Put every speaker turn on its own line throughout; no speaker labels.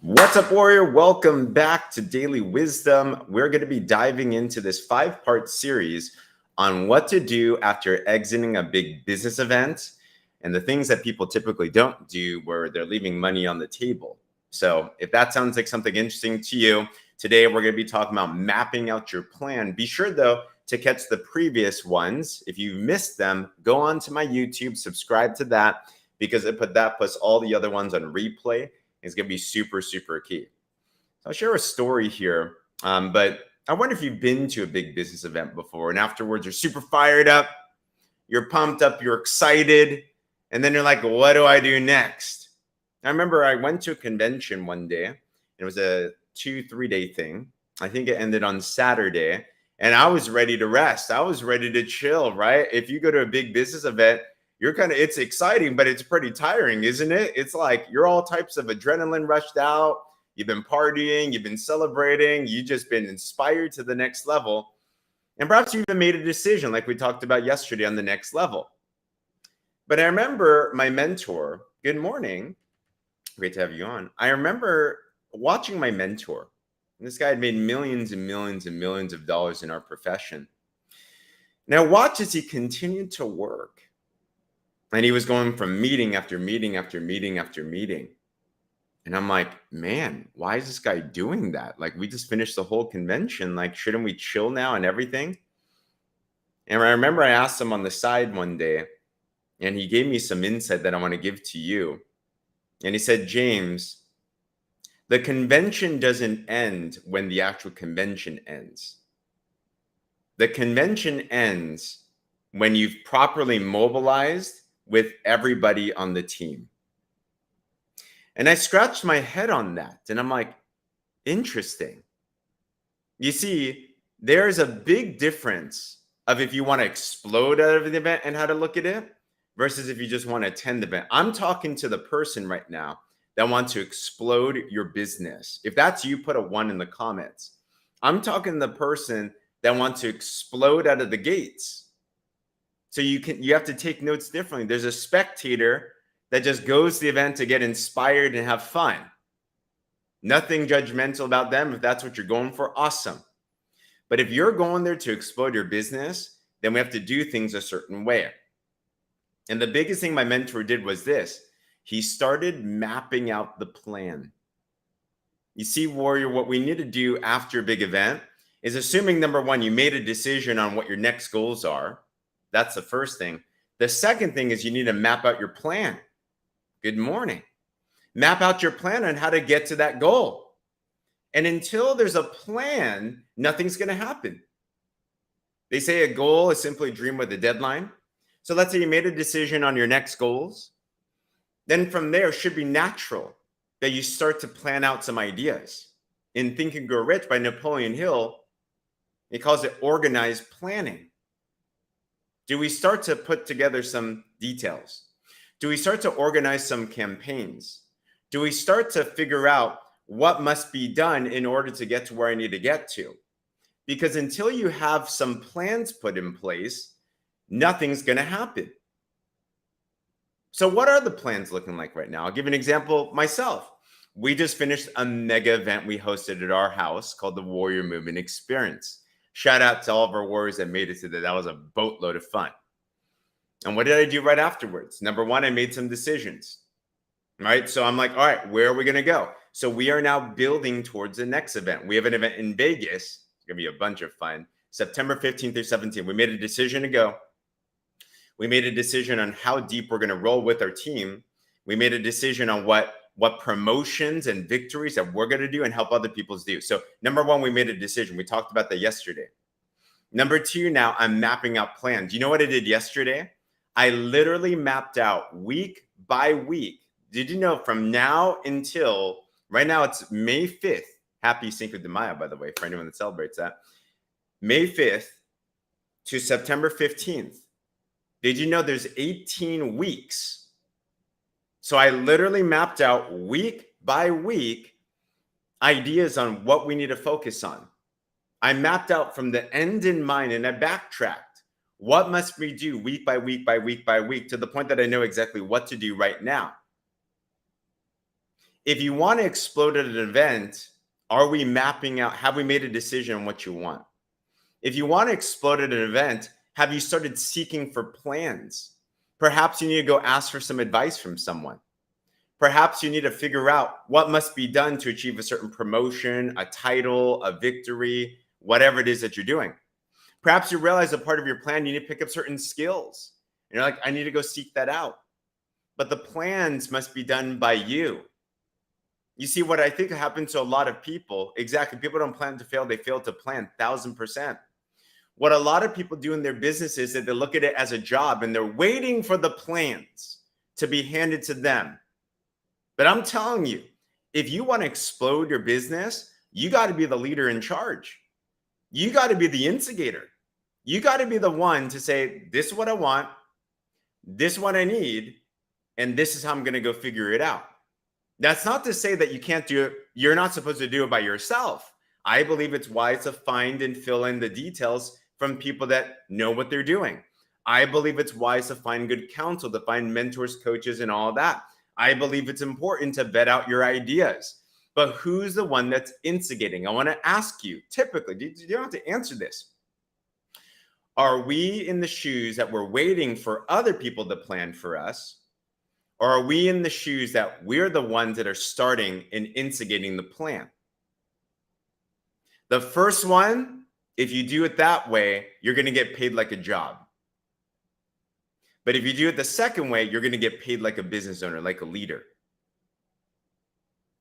What's up, Warrior? Welcome back to Daily Wisdom. We're going to be diving into this 5-part series on what to do after exiting a big business event and the things that people typically don't do where they're leaving money on the table. So if that sounds like something interesting to you, today we're going to be talking about mapping out your plan. Be sure, though, to catch the previous ones. If you missed them, go on to my YouTube, subscribe to that, because that puts all the other ones on replay. It's going to be super, super key. So I'll share a story here, but I wonder if you've been to a big business event before and afterwards you're super fired up, you're pumped up, you're excited, and then you're like, what do I do next? I remember I went to a convention one day. It was a 2-3 day thing. I think it ended on Saturday, and I was ready to rest. I was ready to chill, right? If you go to a big business event, it's exciting, but it's pretty tiring, isn't it? It's like you're all types of adrenaline rushed out. You've been partying, you've been celebrating, you've just been inspired to the next level. And perhaps you even made a decision like we talked about yesterday on the next level. But I remember my mentor, good morning, great to have you on. I remember watching my mentor. And this guy had made millions and millions and millions of dollars in our profession. Now watch as he continued to work. And he was going from meeting after meeting after meeting after meeting. And I'm like, man, why is this guy doing that? Like, we just finished the whole convention. Like, shouldn't we chill now and everything? And I remember I asked him on the side one day, and he gave me some insight that I want to give to you. And he said, James, the convention doesn't end when the actual convention ends. The convention ends when you've properly mobilized with everybody on the team. And I scratched my head on that. And I'm like, interesting. You see, there's a big difference of if you want to explode out of the event and how to look at it versus if you just want to attend the event. I'm talking to the person right now that wants to explode your business. If that's you, put a 1 in the comments. I'm talking to the person that wants to explode out of the gates. So you have to take notes differently. There's a spectator that just goes to the event to get inspired and have fun. Nothing judgmental about them. If that's what you're going for, awesome. But if you're going there to explode your business, then we have to do things a certain way. And the biggest thing my mentor did was this. He started mapping out the plan. You see, Warrior, what we need to do after a big event is assuming, number one, you made a decision on what your next goals are. That's the first thing. The second thing is you need to map out your plan. Good morning. Map out your plan on how to get to that goal. And until there's a plan, nothing's going to happen. They say a goal is simply a dream with a deadline. So let's say you made a decision on your next goals. Then from there, it should be natural that you start to plan out some ideas. In Think and Grow Rich by Napoleon Hill, he calls it organized planning. Do we start to put together some details? Do we start to organize some campaigns? Do we start to figure out what must be done in order to get to where I need to get to? Because until you have some plans put in place, nothing's going to happen. So what are the plans looking like right now? I'll give an example myself. We just finished a mega event we hosted at our house called the Warrior Movement Experience. Shout out to all of our warriors that made it to that. That was a boatload of fun. And what did I do right afterwards? Number one, I made some decisions. Right? So I'm like, all right, where are we going to go? So we are now building towards the next event. We have an event in Vegas. It's going to be a bunch of fun. September 15th through 17th. We made a decision to go. We made a decision on how deep we're going to roll with our team. We made a decision on what promotions and victories that we're going to do and help other people do. So number one, we made a decision. We talked about that yesterday. Number two, now I'm mapping out plans. You know what I did yesterday? I literally mapped out week by week. Did you know from now until right now, it's May 5th. Happy Cinco de Mayo, by the way, for anyone that celebrates that. May 5th to September 15th. Did you know there's 18 weeks? So I literally mapped out week by week ideas on what we need to focus on. I mapped out from the end in mind and I backtracked. What must we do week by week by week by week to the point that I know exactly what to do right now. If you want to explode at an event, are we mapping out, have we made a decision on what you want? If you want to explode at an event, have you started seeking for plans? Perhaps you need to go ask for some advice from someone. Perhaps you need to figure out what must be done to achieve a certain promotion, a title, a victory, whatever it is that you're doing. Perhaps you realize a part of your plan, you need to pick up certain skills. And you're like, I need to go seek that out. But the plans must be done by you. You see, what I think happens to a lot of people, exactly, people don't plan to fail, they fail to plan, 1000%. What a lot of people do in their business is that they look at it as a job and they're waiting for the plans to be handed to them. But I'm telling you, if you want to explode your business, you got to be the leader in charge. You got to be the instigator. You got to be the one to say, this is what I want, this is what I need, and this is how I'm going to go figure it out. That's not to say that you can't do it. You're not supposed to do it by yourself. I believe it's wise to find and fill in the details from people that know what they're doing. I believe it's wise to find good counsel, to find mentors, coaches, and all that. I believe it's important to vet out your ideas. But who's the one that's instigating? I want to ask you, typically, you don't have to answer this. Are we in the shoes that we're waiting for other people to plan for us? Or are we in the shoes that we're the ones that are starting and instigating the plan? The first one, if you do it that way, you're going to get paid like a job. But if you do it the second way, you're going to get paid like a business owner, like a leader.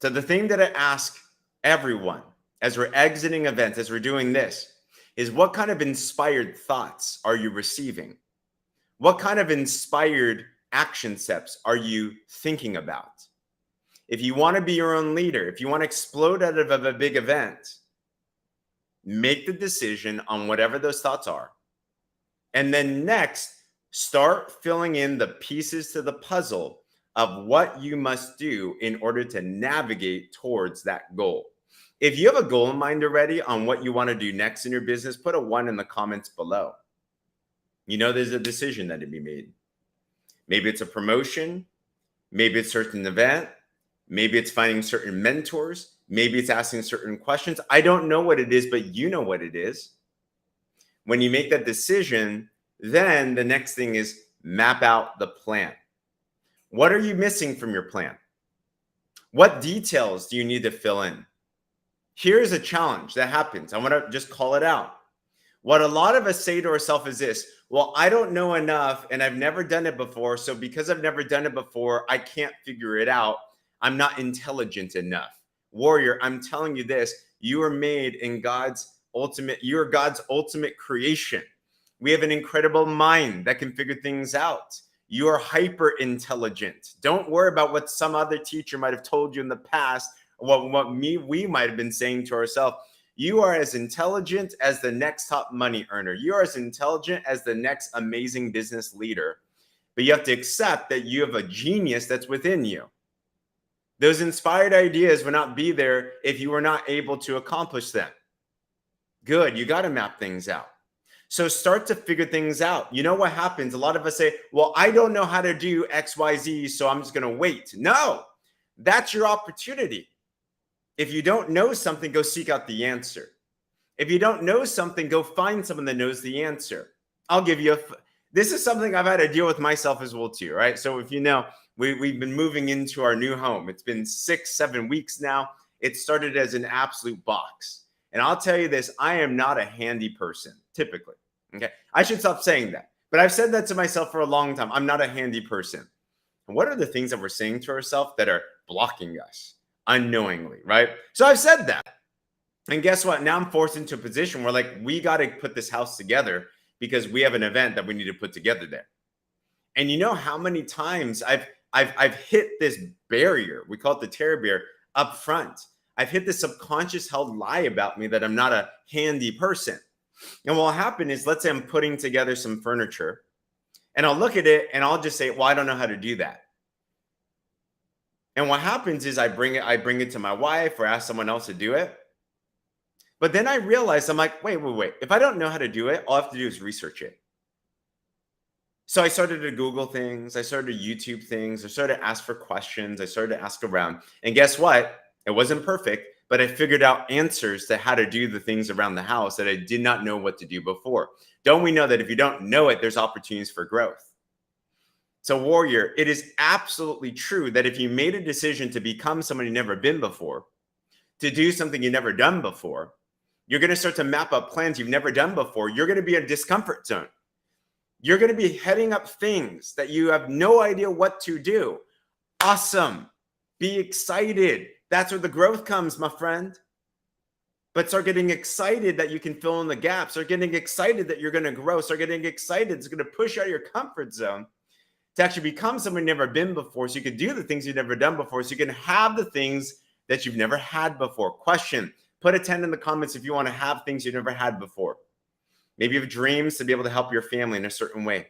So the thing that I ask everyone as we're exiting events, as we're doing this, is what kind of inspired thoughts are you receiving? What kind of inspired action steps are you thinking about? If you want to be your own leader, if you want to explode out of a big event, make the decision on whatever those thoughts are. And then next, start filling in the pieces to the puzzle of what you must do in order to navigate towards that goal. If you have a goal in mind already on what you want to do next in your business, put a 1 in the comments below. You know there's a decision that to be made. Maybe it's a promotion. Maybe it's a certain event. Maybe it's finding certain mentors. Maybe it's asking certain questions. I don't know what it is, but you know what it is. When you make that decision, then the next thing is map out the plan. What are you missing from your plan? What details do you need to fill in? Here's a challenge that happens. I want to just call it out. What a lot of us say to ourselves is this: well, I don't know enough and I've never done it before. So because I've never done it before, I can't figure it out. I'm not intelligent enough. Warrior, I'm telling you this, you are made in you're God's ultimate creation. We have an incredible mind that can figure things out. You are hyper intelligent. Don't worry about what some other teacher might have told you in the past, or what we might have been saying to ourselves. You are as intelligent as the next top money earner. You are as intelligent as the next amazing business leader. But you have to accept that you have a genius that's within you. Those inspired ideas would not be there if you were not able to accomplish them. Good, you got to map things out. So start to figure things out. You know what happens? A lot of us say, well, I don't know how to do X, Y, Z, so I'm just going to wait. No, that's your opportunity. If you don't know something, go seek out the answer. If you don't know something, go find someone that knows the answer. I'll give you this is something I've had to deal with myself as well too, right? So if you know, we've been moving into our new home. It's been 6-7 weeks now. It started as an absolute box. And I'll tell you this, I am not a handy person, typically. Okay. I should stop saying that. But I've said that to myself for a long time. I'm not a handy person. And what are the things that we're saying to ourselves that are blocking us unknowingly, right? So I've said that. And guess what? Now I'm forced into a position where like, we got to put this house together because we have an event that we need to put together there. And you know how many times I've hit this barrier, we call it the terror barrier, up front. I've hit this subconscious held lie about me that I'm not a handy person. And what will happen is, let's say I'm putting together some furniture and I'll look at it and I'll just say, well, I don't know how to do that. And what happens is I bring it to my wife or ask someone else to do it. But then I realize, I'm like, wait. If I don't know how to do it, all I have to do is research it. So I started to Google things. I started to YouTube things. I started to ask for questions. I started to ask around. And guess what? It wasn't perfect, but I figured out answers to how to do the things around the house that I did not know what to do before. Don't we know that if you don't know it, there's opportunities for growth? So, warrior, it is absolutely true that if you made a decision to become someone you've never been before, to do something you've never done before, you're going to start to map up plans you've never done before. You're going to be in a discomfort zone. You're going to be heading up things that you have no idea what to do. Awesome. Be excited. That's where the growth comes, my friend. But start getting excited that you can fill in the gaps. Start getting excited that you're going to grow. Start getting excited. It's going to push out of your comfort zone to actually become someone you've never been before, so you can do the things you've never done before, so you can have the things that you've never had before. Question, put a 10 in the comments if you want to have things you've never had before. Maybe you have dreams to be able to help your family in a certain way.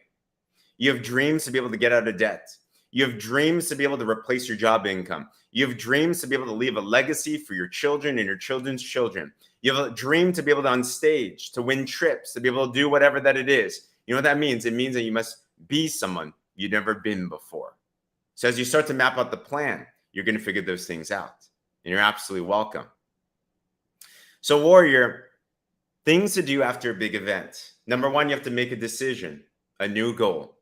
You have dreams to be able to get out of debt. You have dreams to be able to replace your job income. You have dreams to be able to leave a legacy for your children and your children's children. You have a dream to be able to on stage, to win trips, to be able to do whatever that it is. You know what that means? It means that you must be someone you've never been before. So as you start to map out the plan, you're going to figure those things out. And you're absolutely welcome. So warrior, things to do after a big event. Number one, you have to make a decision, a new goal.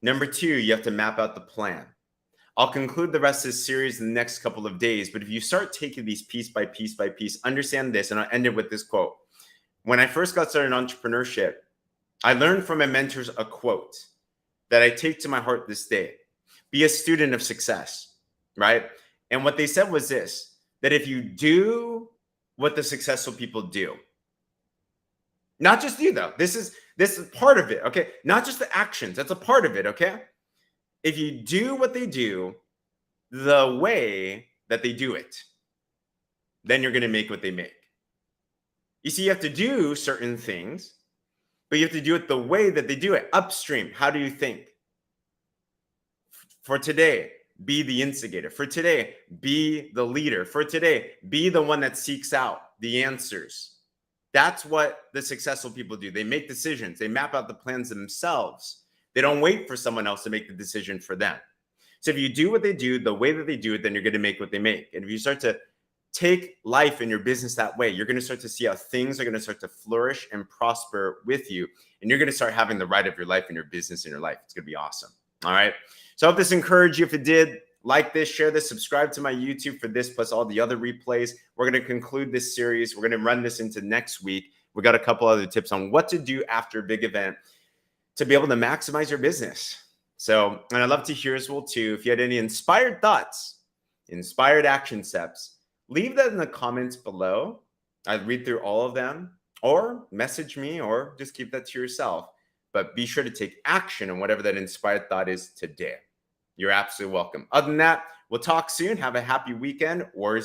Number two, you have to map out the plan. I'll conclude the rest of this series in the next couple of days, but if you start taking these piece by piece by piece, understand this, and I'll end it with this quote. When I first got started in entrepreneurship, I learned from my mentors a quote that I take to my heart this day. Be a student of success, right? And what they said was this, that if you do what the successful people do, not just you though, this is part of it, okay? Not just the actions, that's a part of it, okay? If you do what they do the way that they do it, then you're gonna make what they make. You see, you have to do certain things, but you have to do it the way that they do it. Upstream, how do you think? For today, be the instigator. For today, be the leader. For today, be the one that seeks out the answers. That's what the successful people do. They make decisions. They map out the plans themselves. They don't wait for someone else to make the decision for them. So if you do what they do, the way that they do it, then you're going to make what they make. And if you start to take life and your business that way, you're going to start to see how things are going to start to flourish and prosper with you. And you're going to start having the ride of your life in your business in your life. It's going to be awesome. All right. So I hope this encouraged you. If it did, like this, share this, subscribe to my YouTube for this, plus all the other replays. We're going to conclude this series. We're going to run this into next week. We got a couple other tips on what to do after a big event to be able to maximize your business. So, and I'd love to hear as well too, if you had any inspired thoughts, inspired action steps, leave that in the comments below. I'd read through all of them, or message me, or just keep that to yourself. But be sure to take action on whatever that inspired thought is today. You're absolutely welcome. Other than that, we'll talk soon. Have a happy weekend. Warriors